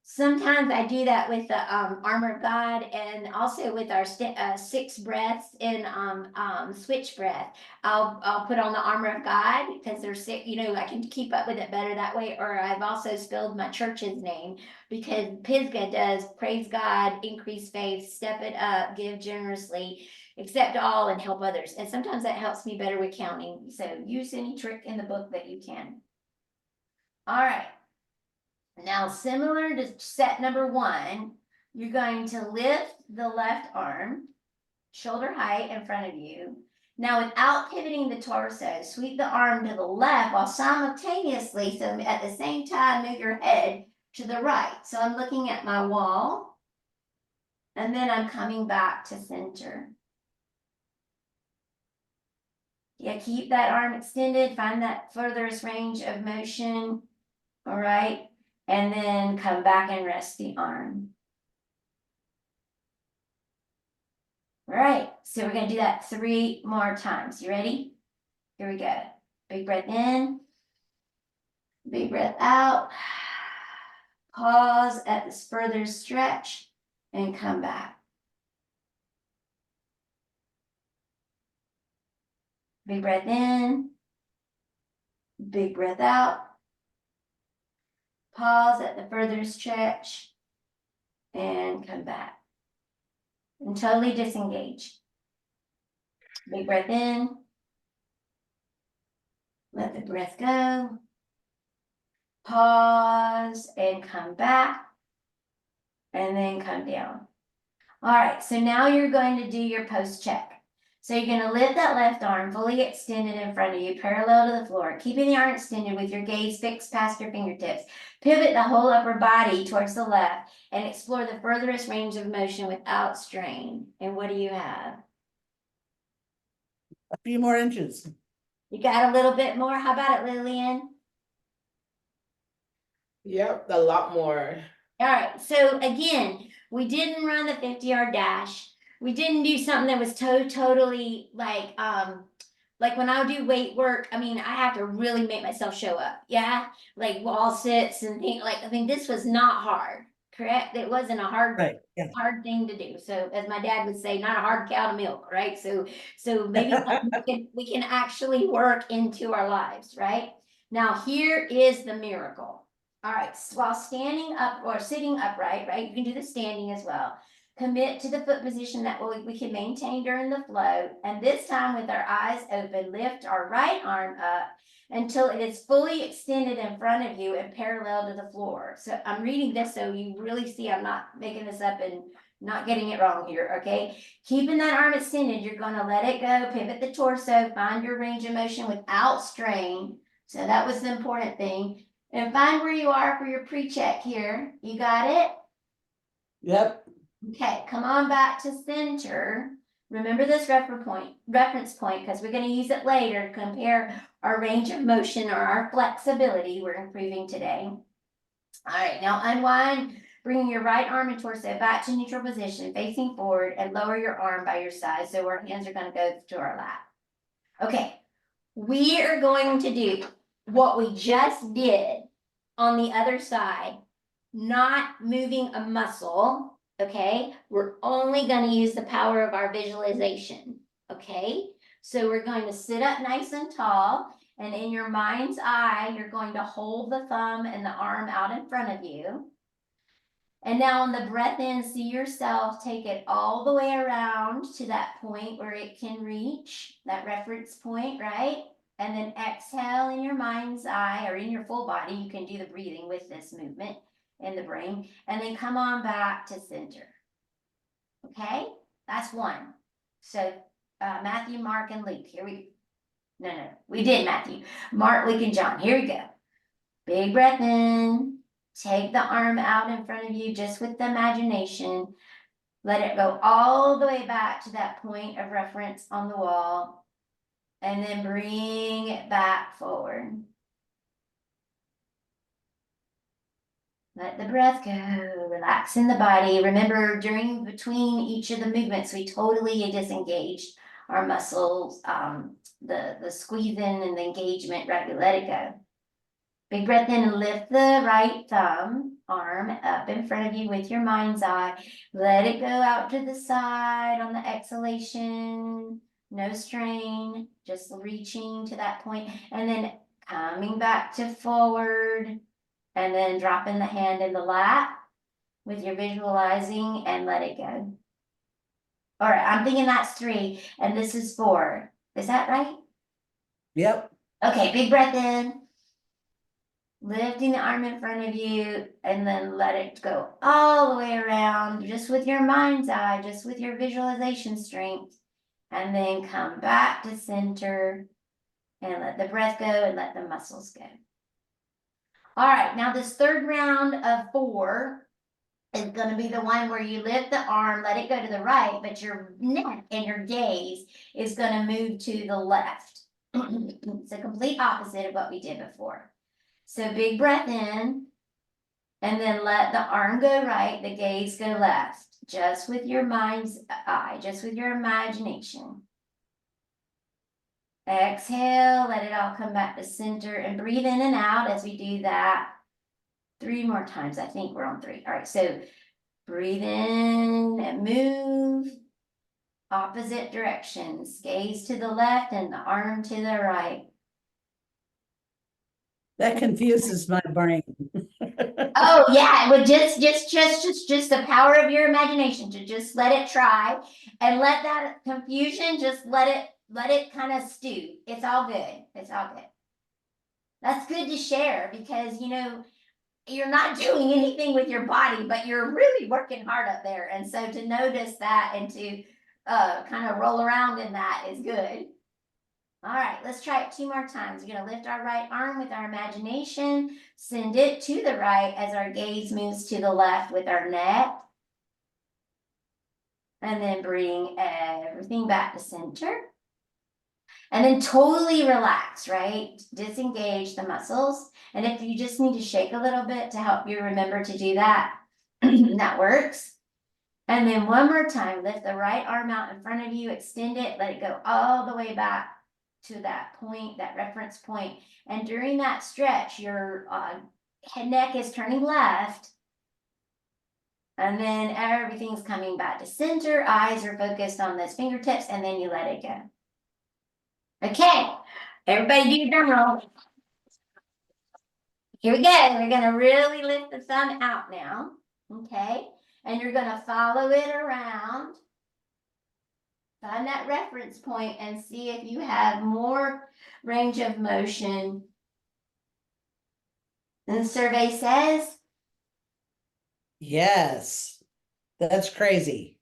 [SPEAKER 1] Sometimes I do that with the armor of God and also with our 6 breaths in switch breath. I'll put on the armor of God because they're sick, you know, I can keep up with it better that way. Or I've also spelled my church's name because Pisgah does praise God, increase faith, step it up, give generously, accept all, and help others. And sometimes that helps me better with counting. So use any trick in the book that you can. All right. Now, similar to set number 1, you're going to lift the left arm, shoulder height in front of you. Now, without pivoting the torso, sweep the arm to the left while simultaneously, so at the same time, move your head to the right. So I'm looking at my wall, and then I'm coming back to center. Yeah, keep that arm extended, find that furthest range of motion, all right? And then come back and rest the arm. All right, so we're gonna do that 3 more times. You ready? Here we go. Big breath in. Big breath out. Pause at this further stretch and come back. Big breath in. Big breath out. Pause at the further stretch and come back. And totally disengage. Big breath in. Let the breath go. Pause and come back. And then come down. All right, so now you're going to do your post check. So you're going to lift that left arm fully extended in front of you, parallel to the floor, keeping the arm extended with your gaze fixed past your fingertips. Pivot the whole upper body towards the left and explore the furthest range of motion without strain. And what do you have?
[SPEAKER 2] A few more inches.
[SPEAKER 1] You got a little bit more? How about it, Lillian?
[SPEAKER 3] Yep, a lot more.
[SPEAKER 1] All right, so again, we didn't run the 50-yard dash. We didn't do something that was totally like when I do weight work, I mean, I have to really make myself show up. Yeah, like wall sits and things like, I mean, this was not hard, correct? It wasn't a hard,
[SPEAKER 2] Right, yeah.
[SPEAKER 1] hard thing to do. So as my dad would say, not a hard cow to milk, right? So maybe we can actually work into our lives, right? Now, here is the miracle. All right, so while standing up or sitting upright, right? You can do the standing as well. Commit to the foot position that we can maintain during the flow. And this time with our eyes open, lift our right arm up until it is fully extended in front of you and parallel to the floor. So I'm reading this so you really see I'm not making this up and not getting it wrong here, okay? Keeping that arm extended, you're gonna let it go, pivot the torso, find your range of motion without strain. So that was the important thing. And find where you are for your pre-check here. You got it?
[SPEAKER 2] Yep.
[SPEAKER 1] Okay, come on back to center. Remember this reference point, because we're going to use it later to compare our range of motion or our flexibility we're improving today. All right, now unwind, bringing your right arm and torso back to neutral position, facing forward, and lower your arm by your side. So our hands are going to go to our lap. Okay, we are going to do what we just did on the other side, not moving a muscle, okay? We're only going to use the power of our visualization, okay? So we're going to sit up nice and tall, and in your mind's eye, you're going to hold the thumb and the arm out in front of you. And now on the breath in, see yourself take it all the way around to that point where it can reach, that reference point, right? And then exhale in your mind's eye or in your full body. You can do the breathing with this movement in the brain. And then come on back to center. Okay? That's 1. So Matthew, Mark, and Luke. Here we go. No. We did Matthew. Mark, Luke, and John. Here we go. Big breath in. Take the arm out in front of you just with the imagination. Let it go all the way back to that point of reference on the wall. And then bring it back forward. Let the breath go, relaxing the body. Remember, between each of the movements, we totally disengaged our muscles, the squeezing and the engagement, right? We let it go. Big breath in and lift the right thumb, arm up in front of you with your mind's eye. Let it go out to the side on the exhalation. No strain, just reaching to that point, and then coming back to forward. And then dropping the hand in the lap with your visualizing and let it go. All right, I'm thinking that's 3 and this is 4. Is that right?
[SPEAKER 2] Yep.
[SPEAKER 1] Okay, big breath in. Lifting the arm in front of you and then let it go all the way around just with your mind's eye, just with your visualization strength. And then come back to center and let the breath go and let the muscles go. All right, now this third round of 4 is going to be the one where you lift the arm, let it go to the right, but your neck and your gaze is going to move to the left. It's a complete opposite of what we did before. So big breath in, and then let the arm go right, the gaze go left, just with your mind's eye, just with your imagination. Exhale, let it all come back to center and breathe in and out as we do that 3 more times. I think we're on 3. All right, so breathe in and move opposite directions. Gaze to the left and the arm to the right.
[SPEAKER 2] That confuses my brain.
[SPEAKER 1] Oh yeah, it would just the power of your imagination to just let it try and let that confusion just let it kind of stew. It's all good. It's all good. That's good to share because you're not doing anything with your body, but you're really working hard up there. And so to notice that and to kind of roll around in that is good. All right, let's try it 2 more times. We're gonna lift our right arm with our imagination, send it to the right as our gaze moves to the left with our neck. And then bring everything back to center. And then totally relax, right? Disengage the muscles. And if you just need to shake a little bit to help you remember to do that, that works. And then one more time, lift the right arm out in front of you, extend it, let it go all the way back to that point, that reference point. And during that stretch, your neck is turning left. And then everything's coming back to center. Eyes are focused on those fingertips, and then you let it go. Okay, everybody do your drum roll. Here we go. We're gonna really lift the thumb out now. Okay, and you're gonna follow it around. Find that reference point and see if you have more range of motion. And the survey says,
[SPEAKER 2] Yes, that's crazy.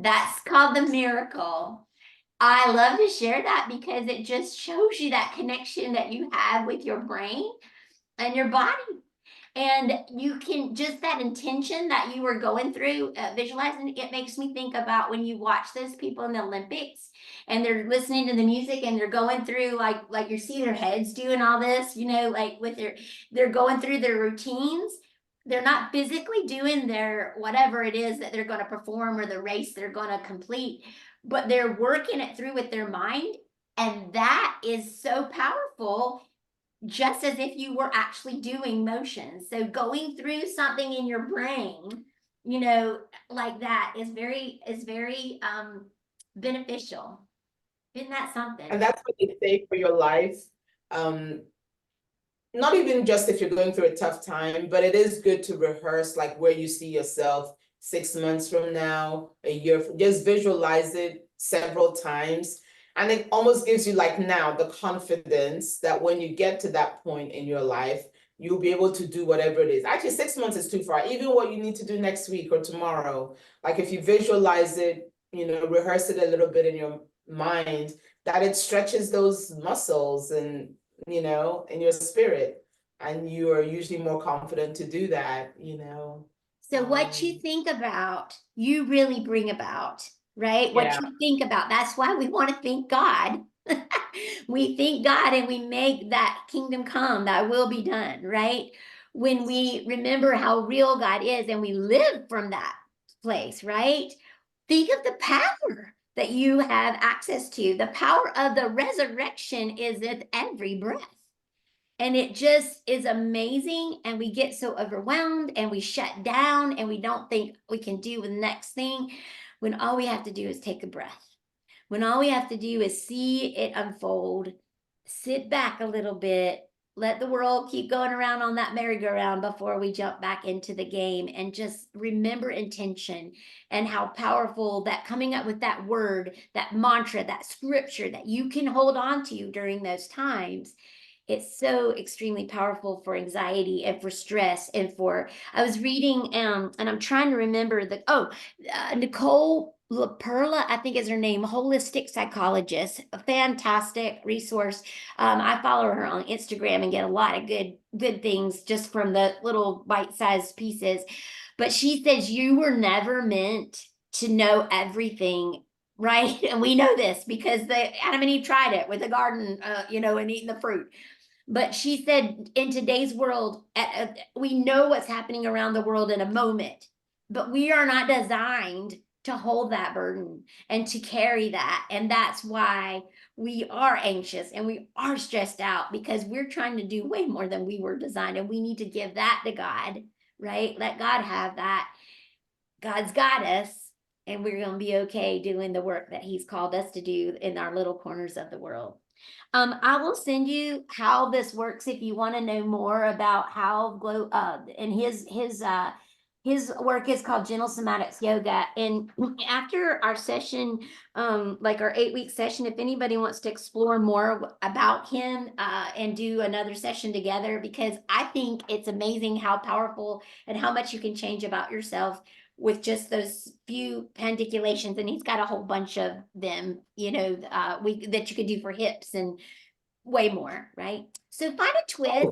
[SPEAKER 1] that's called the miracle. I love to share that because it just shows you that connection that you have with your brain and your body. And you can just that intention that you were going through, visualizing, it makes me think about when you watch those people in the Olympics and they're listening to the music and they're going through like you see their heads doing all this, like with they're going through their routines. They're not physically doing their whatever it is that they're going to perform or the race they're going to complete, but they're working it through with their mind. And that is so powerful, just as if you were actually doing motions. So going through something in your brain, like that is very beneficial. Isn't that something?
[SPEAKER 3] And that's what they say for your life. Not even just if you're going through a tough time, but it is good to rehearse like where you see yourself 6 months from now, a year, just visualize it several times. And it almost gives you like now the confidence that when you get to that point in your life, you'll be able to do whatever it is. Actually, 6 months is too far. Even what you need to do next week or tomorrow, like if you visualize it, rehearse it a little bit in your mind, that it stretches those muscles and in your spirit, and you are usually more confident to do that.
[SPEAKER 1] So what you think about, you really bring about, right? What you think about, that's why we want to thank God. We thank God and we make that kingdom come, that will be done, right? when we remember how real God is and we live from that place, right? Think of the power that you have access to. The power of the resurrection is with every breath. And it just is amazing. And we get so overwhelmed and we shut down and we don't think we can do the next thing when all we have to do is take a breath. When all we have to do is see it unfold, sit back a little bit, let the world keep going around on that merry-go-round before we jump back into the game, and just remember intention and how powerful that coming up with that word, that mantra, that scripture that you can hold on to during those times. It's so extremely powerful for anxiety and for stress and for, I was reading, and I'm trying to remember Nicole LaPerla, I think is her name, holistic psychologist, a fantastic resource. I follow her on Instagram and get a lot of good things just from the little bite-sized pieces. But she says you were never meant to know everything, right? And we know this because Adam and Eve tried it with the garden, and eating the fruit. But she said, in today's world, we know what's happening around the world in a moment, but we are not designed to hold that burden and to carry that. And that's why we are anxious and we are stressed out, because we're trying to do way more than we were designed. And we need to give that to God, right? Let God have that. God's got us, and we're going to be okay doing the work that He's called us to do in our little corners of the world. I will send you how this works if you want to know more about how and his work is called Gentle Somatics Yoga. And after our session, like our 8-week session, if anybody wants to explore more about him and do another session together, because I think it's amazing how powerful and how much you can change about yourself with just those few pandiculations, and he's got a whole bunch of them, that you could do for hips and way more, right? So find a twist.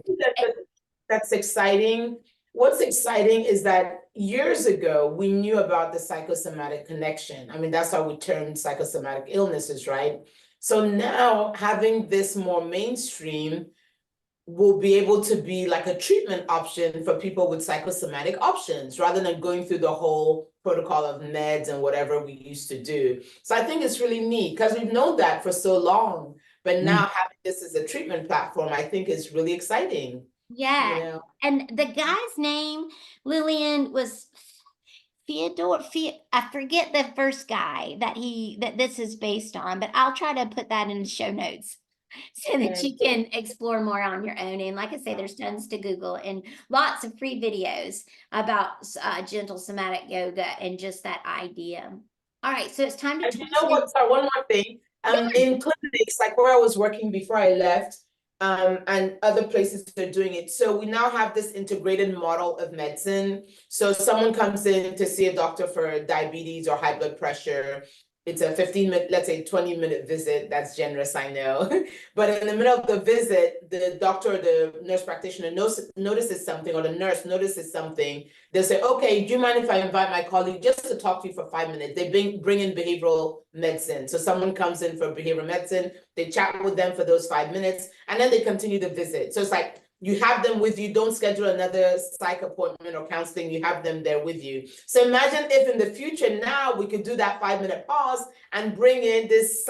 [SPEAKER 3] That's exciting. What's exciting is that years ago, we knew about the psychosomatic connection. I mean, that's how we termed psychosomatic illnesses, right? So now having this more mainstream will be able to be like a treatment option for people with psychosomatic options, rather than going through the whole protocol of meds and whatever we used to do. So I think it's really neat because we've known that for so long, but now having this as a treatment platform, I think is really exciting.
[SPEAKER 1] Yeah. And the guy's name, Lillian, was Theodore. I forget the first guy that this is based on, but I'll try to put that in the show notes so that you can explore more on your own. And like I say, there's tons to Google and lots of free videos about gentle somatic yoga and just that idea. All right, so it's time to
[SPEAKER 3] and you know what, sorry, one more thing. In clinics, like where I was working before I left, and other places they're doing it. So we now have this integrated model of medicine. So someone comes in to see a doctor for diabetes or high blood pressure. It's a 15-minute, let's say 20-minute visit. That's generous, I know. But in the middle of the visit, the doctor or the nurse practitioner notices something, or the nurse notices something. They'll say, okay, do you mind if I invite my colleague just to talk to you for 5 minutes? They bring in behavioral medicine. So someone comes in for behavioral medicine, they chat with them for those 5 minutes, and then they continue the visit. So it's like, you have them with you, don't schedule another psych appointment or counseling, you have them there with you. So imagine if in the future now we could do that 5-minute pause and bring in this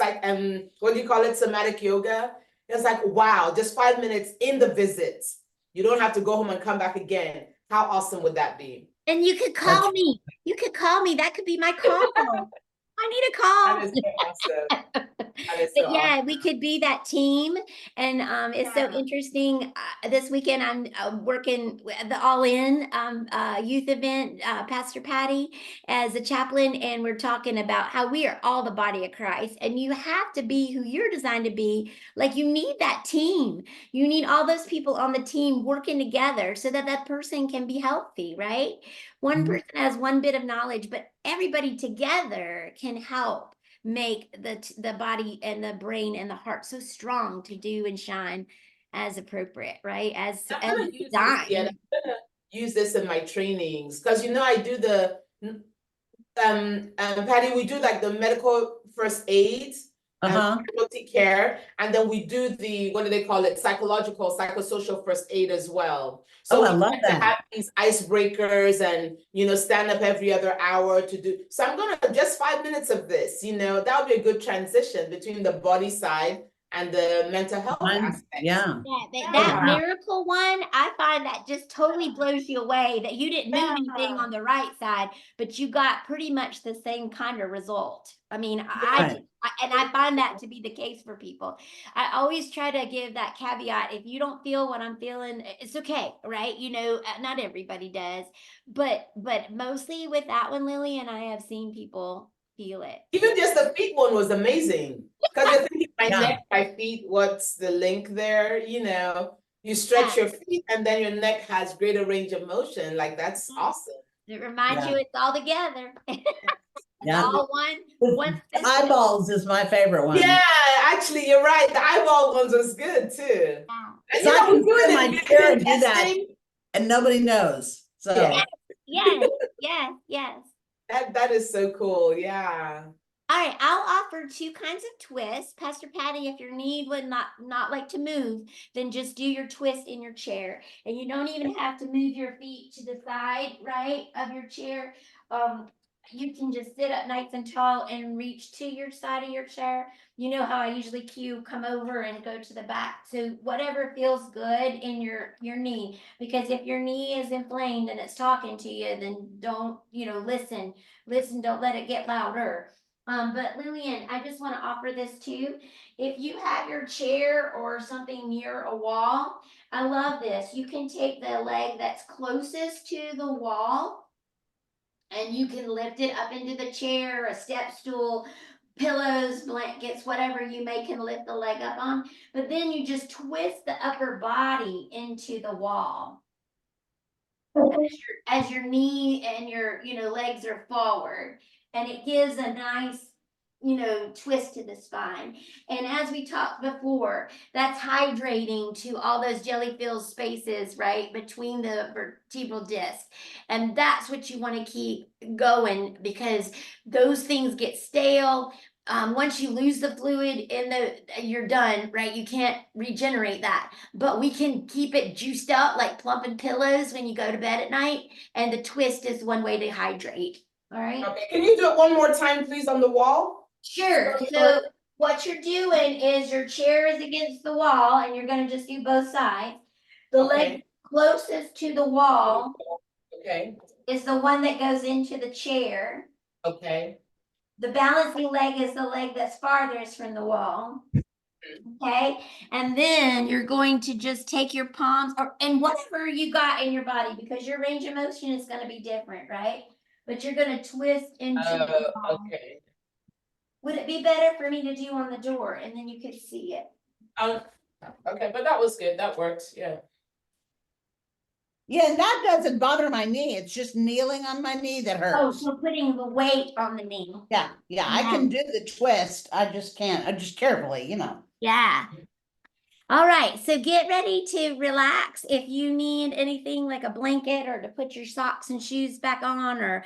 [SPEAKER 3] what do you call it, somatic yoga? It's like, wow, just 5 minutes in the visits. You don't have to go home and come back again. How awesome would that be?
[SPEAKER 1] And you could call me. You could call me. That could be my call. I need a call.
[SPEAKER 3] That is so awesome.
[SPEAKER 1] But yeah, we could be that team. And it's so interesting. This weekend, I'm working the All In youth event, Pastor Patty as a chaplain, and we're talking about how we are all the body of Christ, and you have to be who you're designed to be. Like, you need that team. You need all those people on the team working together so that that person can be healthy, right? One person has one bit of knowledge, but everybody together can help make the body and the brain and the heart so strong to do and shine as appropriate, right? As designed.
[SPEAKER 3] Use this in my trainings, because I do the Patty, we do like the medical first aid. casualty care, and then we do the, what do they call it, psychosocial first aid as well. So
[SPEAKER 2] Oh, I
[SPEAKER 3] we
[SPEAKER 2] love
[SPEAKER 3] tend to
[SPEAKER 2] that.
[SPEAKER 3] have these icebreakers and, stand up every other hour to do. So I'm gonna just 5 minutes of this, that would be a good transition between the body side and the mental health aspect.
[SPEAKER 2] Yeah.
[SPEAKER 1] That miracle one, I find that just totally blows you away that you didn't move anything on the right side, but you got pretty much the same kind of result. I mean,
[SPEAKER 2] Right.
[SPEAKER 1] and I find that to be the case for people. I always try to give that caveat. If you don't feel what I'm feeling, it's okay, right? Not everybody does, but mostly with that one, Lily, and I have seen people feel it.
[SPEAKER 3] Even just the feet one was amazing. Because you're thinking my
[SPEAKER 2] Yeah.
[SPEAKER 3] neck, my feet, what's the link there? You stretch your feet and then your neck has greater range of motion. Like, that's awesome.
[SPEAKER 1] It reminds
[SPEAKER 2] Yeah.
[SPEAKER 1] you it's all together.
[SPEAKER 2] Yeah.
[SPEAKER 1] All one system.
[SPEAKER 2] Eyeballs is my favorite one.
[SPEAKER 3] Yeah, actually, you're right. The eyeball ones was good too. And
[SPEAKER 2] So I can
[SPEAKER 3] we're
[SPEAKER 2] sit in
[SPEAKER 3] doing
[SPEAKER 2] my
[SPEAKER 3] it
[SPEAKER 2] chair and do that,
[SPEAKER 3] testing.
[SPEAKER 2] and nobody knows. So
[SPEAKER 3] Yeah.
[SPEAKER 1] Yes.
[SPEAKER 3] That is so cool. Yeah.
[SPEAKER 1] All right, I'll offer two kinds of twists. Pastor Patty, if your knee would not like to move, then just do your twist in your chair. And you don't even have to move your feet to the side, right, of your chair. You can just sit up nice and tall and reach to your side of your chair. You know how I usually come over and go to the back. So whatever feels good in your knee. Because if your knee is inflamed and it's talking to you, then don't, listen. Listen, don't let it get louder. But Lillian, I just want to offer this too. If you have your chair or something near a wall, I love this. You can take the leg that's closest to the wall and you can lift it up into the chair, a step stool, pillows, blankets, whatever you can lift the leg up on. But then you just twist the upper body into the wall as your knee and your legs are forward, and it gives a nice twist to the spine. And as we talked before, that's hydrating to all those jelly-filled spaces right between the vertebral discs, and that's what you want to keep going because those things get stale. Once you lose the fluid you're done, right? You can't regenerate that, but we can keep it juiced up like plumping pillows when you go to bed at night. And the twist is one way to hydrate. All right.
[SPEAKER 3] Okay. Can you do it one more time, please, on the wall?
[SPEAKER 1] Sure. So what you're doing is your chair is against the wall, and you're going to just do both sides. The leg closest to the wall is the one that goes into the chair.
[SPEAKER 3] Okay.
[SPEAKER 1] The balancing leg is the leg that's farthest from the wall. Okay. And then you're going to just take your palms and whatever you got in your body, because your range of motion is going to be different, right? But you're going to twist into the wall.
[SPEAKER 3] Okay.
[SPEAKER 1] Would it be better for me to do on the door and then you could see it?
[SPEAKER 3] Okay, but that was good. That works. Yeah.
[SPEAKER 2] yeah, and that doesn't bother my knee. It's just kneeling on my knee that
[SPEAKER 1] Oh,
[SPEAKER 2] hurts.
[SPEAKER 1] so putting the weight on the knee.
[SPEAKER 2] Yeah, I can do the twist. I just can't. I just carefully,
[SPEAKER 1] Yeah. All right, so get ready to relax. If you need anything like a blanket or to put your socks and shoes back on or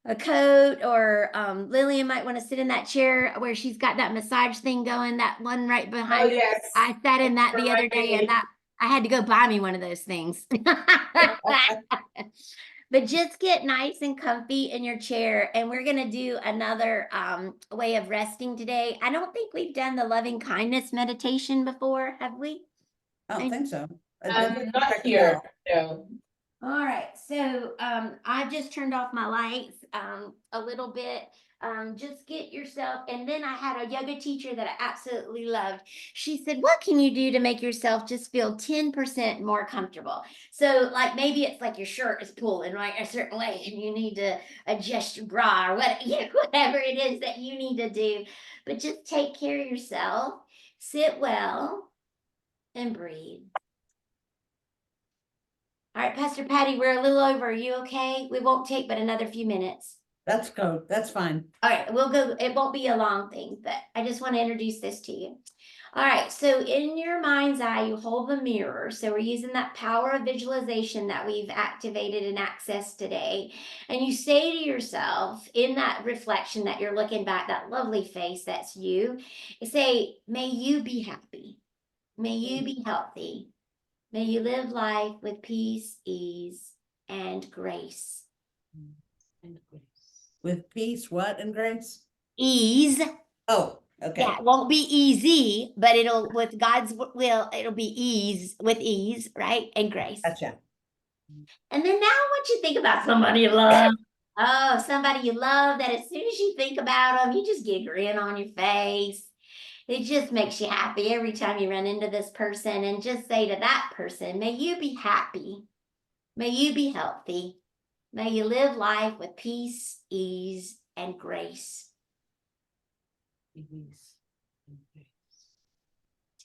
[SPEAKER 1] a coat, or Lillian might want to sit in that chair where she's got that massage thing going, that one right behind her.
[SPEAKER 3] Yes.
[SPEAKER 1] I sat in that the other day and I had to go buy me one of those things. But just get nice and comfy in your chair, and we're going to do another way of resting today. I don't think we've done the loving kindness meditation before, have we?
[SPEAKER 2] I don't think so.
[SPEAKER 3] Not here. No.
[SPEAKER 1] All right, so I've just turned off my lights a little bit. Just get yourself, and then I had a yoga teacher that I absolutely loved. She said, what can you do to make yourself just feel 10% more comfortable? So like maybe it's like your shirt is pulling right a certain way and you need to adjust your bra or whatever it is that you need to do. But just take care of yourself, sit well, and breathe. All right, Pastor Patty, we're a little over. Are you okay? We won't take but another few minutes.
[SPEAKER 2] That's go, that's fine.
[SPEAKER 1] All right, we'll go, it won't be a long thing, but I just want to introduce this to you. All right, so in your mind's eye, you hold the mirror. So we're using that power of visualization that we've activated and accessed today. And you say to yourself in that reflection that you're looking back, that lovely face, that's you, you say, may you be happy. May you be healthy. May you live life with peace, ease, and grace.
[SPEAKER 2] With peace, what, and grace?
[SPEAKER 1] Ease.
[SPEAKER 2] Oh, okay.
[SPEAKER 1] Yeah, it won't be easy, but it'll, with God's will, it'll be ease, with ease, right? And grace.
[SPEAKER 2] Gotcha.
[SPEAKER 1] And then now I want you to think about somebody you love. Oh, somebody you love that as soon as you think about them, you just get a grin on your face. It just makes you happy every time you run into this person, and just say to that person, may you be happy. May you be healthy. May you live life with peace, ease, and grace.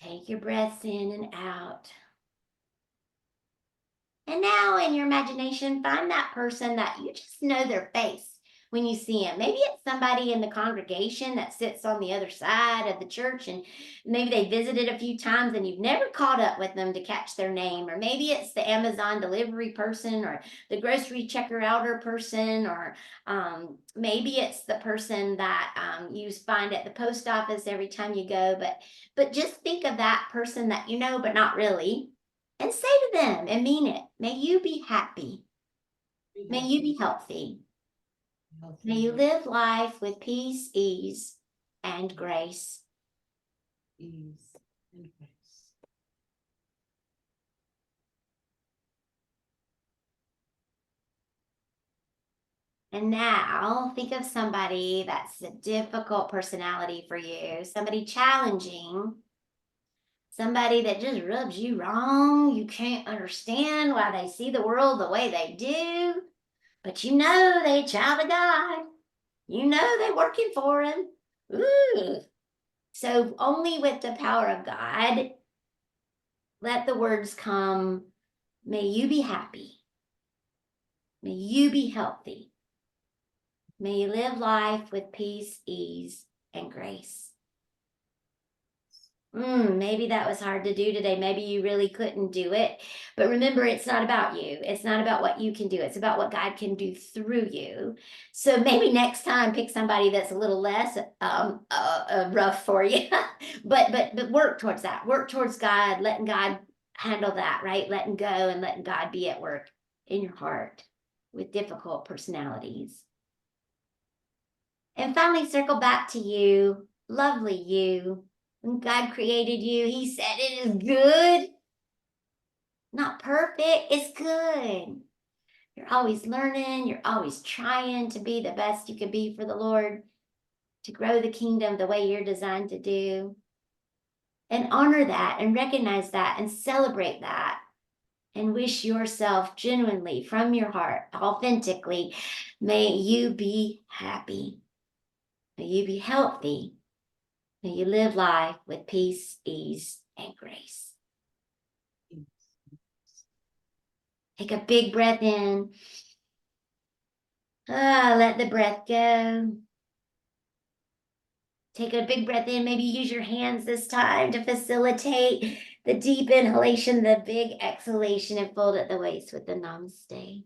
[SPEAKER 1] Take your breaths in and out. And now in your imagination, find that person that you just know their face when you see them. Maybe it's somebody in the congregation that sits on the other side of the church, and maybe they visited a few times and you've never caught up with them to catch their name. Or maybe it's the Amazon delivery person, or the grocery checker outer person, or maybe it's the person that you find at the post office every time you go. But just think of that person that you know, but not really. And say to them and mean it, may you be happy. May you be healthy. May you live life with peace, ease, and grace.
[SPEAKER 3] Ease and grace.
[SPEAKER 1] And now think of somebody that's a difficult personality for you, somebody challenging, somebody that just rubs you wrong. You can't understand why they see the world the way they do, but you know they a child of God. You know they're working for him. Ooh. So only with the power of God, let the words come, may you be happy. May you be healthy. May you live life with peace, ease, and grace. Maybe that was hard to do today. Maybe you really couldn't do it. But remember, it's not about you. It's not about what you can do. It's about what God can do through you. So maybe next time, pick somebody that's a little less rough for you. but work towards that. Work towards God, letting God handle that, right? Letting go and letting God be at work in your heart with difficult personalities. And finally, circle back to you, lovely you. When God created you, he said it is good. Not perfect, it's good. You're always learning, you're always trying to be the best you can be for the Lord, to grow the kingdom the way you're designed to do. And honor that and recognize that and celebrate that. And wish yourself genuinely from your heart, authentically, may you be happy. May you be healthy. May you live life with peace, ease, and grace. Take a big breath in. Let the breath go. Take a big breath in. Maybe use your hands this time to facilitate the deep inhalation, the big exhalation, and fold at the waist with the namaste.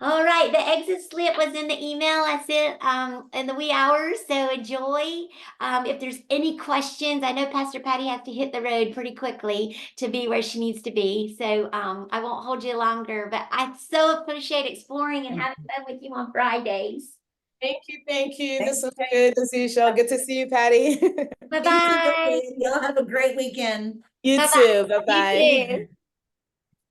[SPEAKER 1] All right, the exit slip was in the email. I sent in the wee hours, so enjoy. If there's any questions, I know Pastor Patty has to hit the road pretty quickly to be where she needs to be, so I won't hold you longer, but I so appreciate exploring and having fun with you on Fridays.
[SPEAKER 3] Thank you, thank you.
[SPEAKER 2] Thank
[SPEAKER 3] This was good as usual. Good to see you, Patty.
[SPEAKER 1] Bye-bye.
[SPEAKER 2] Y'all have a great weekend.
[SPEAKER 3] You
[SPEAKER 1] Bye-bye.
[SPEAKER 3] too.
[SPEAKER 1] You
[SPEAKER 3] Bye-bye.
[SPEAKER 1] too.